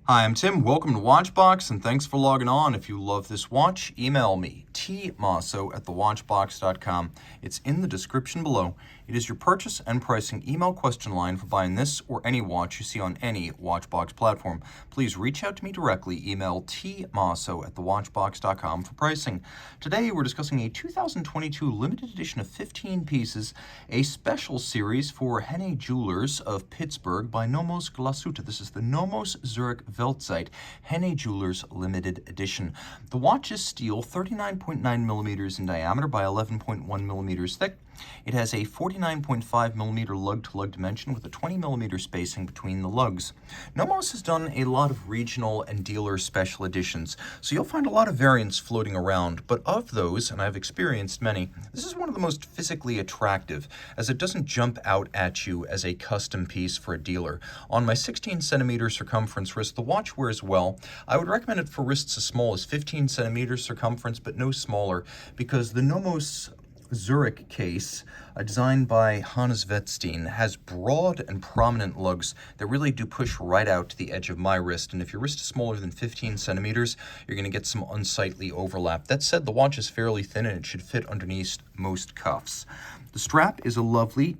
Hi, I'm Tim. Welcome to Watchbox, and thanks for logging on. If you love this watch, email me, tmosso@thewatchbox.com. It's in the description below. It is your purchase and pricing email question line for buying this or any watch you see on any Watchbox platform. Please reach out to me directly. Email tmosso@thewatchbox.com for pricing. Today, we're discussing a 2022 limited edition of 15 pieces, a special series for Henne Jewelers of Pittsburgh by NOMOS Glashütte. This is the NOMOS Zurich Weltzeit Henne Jewelers limited edition. The watch is steel, 39.9 millimeters in diameter by 11.1 millimeters thick. It has a 49.5 millimeter lug-to-lug dimension with a 20 millimeter spacing between the lugs. NOMOS has done a lot of regional and dealer special editions, so you'll find a lot of variants floating around, but of those, and I've experienced many, this is one of the most physically attractive, as it doesn't jump out at you as a custom piece for a dealer. On my 16 centimeter circumference wrist, the watch wears well. I would recommend it for wrists as small as 15 centimeters circumference, but no smaller, because the NOMOS Zurich case, designed by Hannes Wettstein, has broad and prominent lugs that really do push right out to the edge of my wrist. And if your wrist is smaller than 15 centimeters, you're going to get some unsightly overlap. That said, the watch is fairly thin and it should fit underneath most cuffs. The strap is a lovely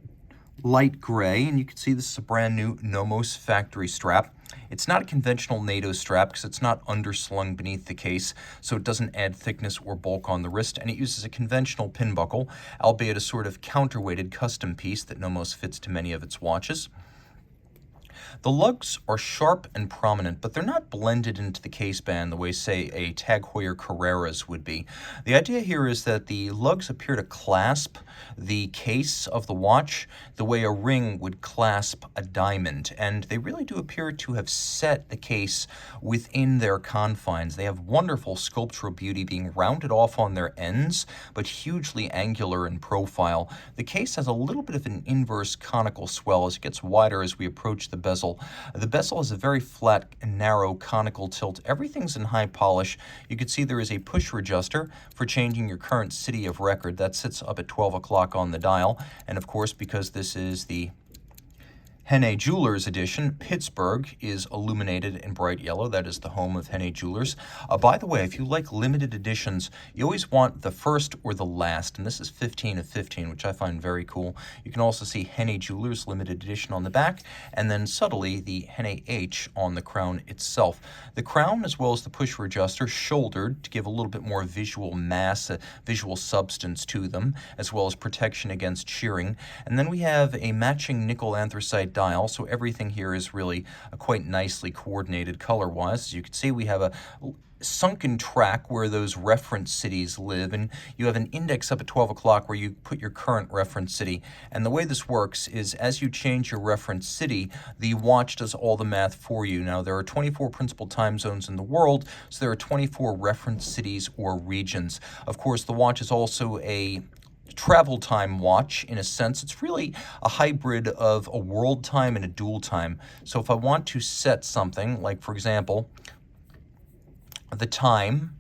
light gray, and you can see this is a brand new NOMOS factory strap. It's not a conventional NATO strap because it's not underslung beneath the case, so it doesn't add thickness or bulk on the wrist, and it uses a conventional pin buckle, albeit a sort of counterweighted custom piece that NOMOS fits to many of its watches. The lugs are sharp and prominent, but they're not blended into the case band the way, say, a Tag Heuer Carrera's would be. The idea here is that the lugs appear to clasp the case of the watch the way a ring would clasp a diamond, and they really do appear to have set the case within their confines. They have wonderful sculptural beauty, being rounded off on their ends, but hugely angular in profile. The case has a little bit of an inverse conical swell as it gets wider as we approach the bezel. The bezel is a very flat and narrow conical tilt. Everything's in high polish. You can see there is a push register for changing your current city of record. That sits up at 12 o'clock on the dial. And of course, because this is the Henne Jewelers edition, Pittsburgh is illuminated in bright yellow. That is the home of Henne Jewelers. By the way, if you like limited editions, you always want the first or the last, and this is 15 of 15, which I find very cool. You can also see Henne Jewelers limited edition on the back, and then subtly the Henne H on the crown itself. The crown, as well as the push register, shouldered to give a little bit more visual mass, visual substance to them, as well as protection against shearing. And then we have a matching nickel anthracite dial, so everything here is really quite nicely coordinated color-wise. As you can see, we have a sunken track where those reference cities live, and you have an index up at 12 o'clock where you put your current reference city. And the way this works is as you change your reference city, the watch does all the math for you. Now, there are 24 principal time zones in the world, so there are 24 reference cities or regions. Of course, the watch is also a travel time watch. In a sense, it's really a hybrid of a world time and a dual time. So if I want to set something, like for example, the time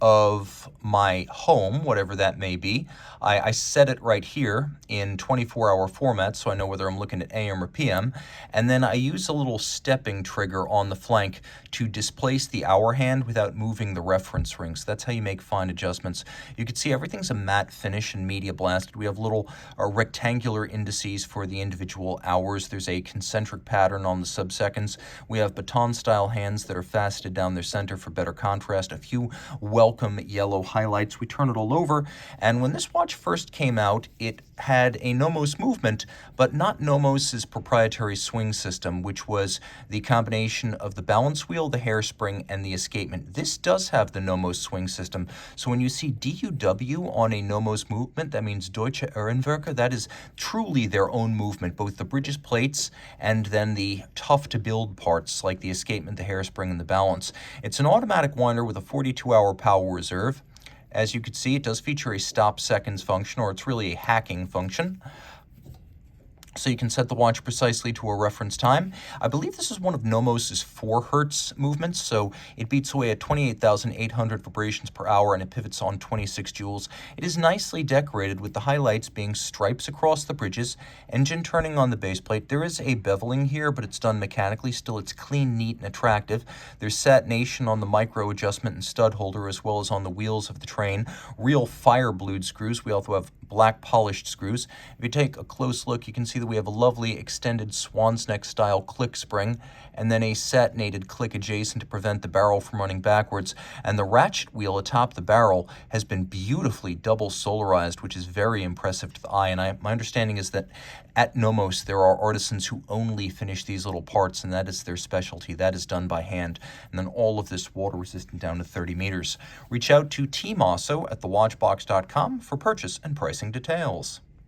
of my home, whatever that may be, I set it right here in 24-hour format, so I know whether I'm looking at AM or PM, and then I use a little stepping trigger on the flank to displace the hour hand without moving the reference ring. So that's how you make fine adjustments. You can see everything's a matte finish and media blasted. We have little rectangular indices for the individual hours. There's a concentric pattern on the subseconds. We have baton-style hands that are faceted down their center for better contrast. A few welcome yellow highlights. We turn it all over, and when this watch first came out, it had a NOMOS movement, but not NOMOS's proprietary swing system, which was the combination of the balance wheel, the hairspring, and the escapement. This does have the NOMOS swing system. So when you see DUW on a NOMOS movement, that means Deutsche Uhrenwerke. That is truly their own movement, both the bridges plates and then the tough-to-build parts like the escapement, the hairspring, and the balance. It's an automatic winder with a 42-hour power reserve. As you can see, it does feature a stop seconds function, or it's really a hacking function. so you can set the watch precisely to a reference time. I believe this is one of NOMOS' 4 Hertz movements, so it beats away at 28,800 vibrations per hour and it pivots on 26 joules. It is nicely decorated with the highlights being stripes across the bridges, engine turning on the base plate. There is a beveling here, but it's done mechanically. Still, it's clean, neat, and attractive. There's satination on the micro adjustment and stud holder, as well as on the wheels of the train. Real fire blued screws. We also have black polished screws. If you take a close look, you can see that we have a lovely extended swan's neck style click spring and then a satinated click adjacent to prevent the barrel from running backwards. And the ratchet wheel atop the barrel has been beautifully double solarized, which is very impressive to the eye. And my understanding is that at NOMOS there are artisans who only finish these little parts, and that is their specialty. That is done by hand. And then all of this water resistant down to 30 meters. Reach out to Team Mosso at thewatchbox.com for purchase and pricing details.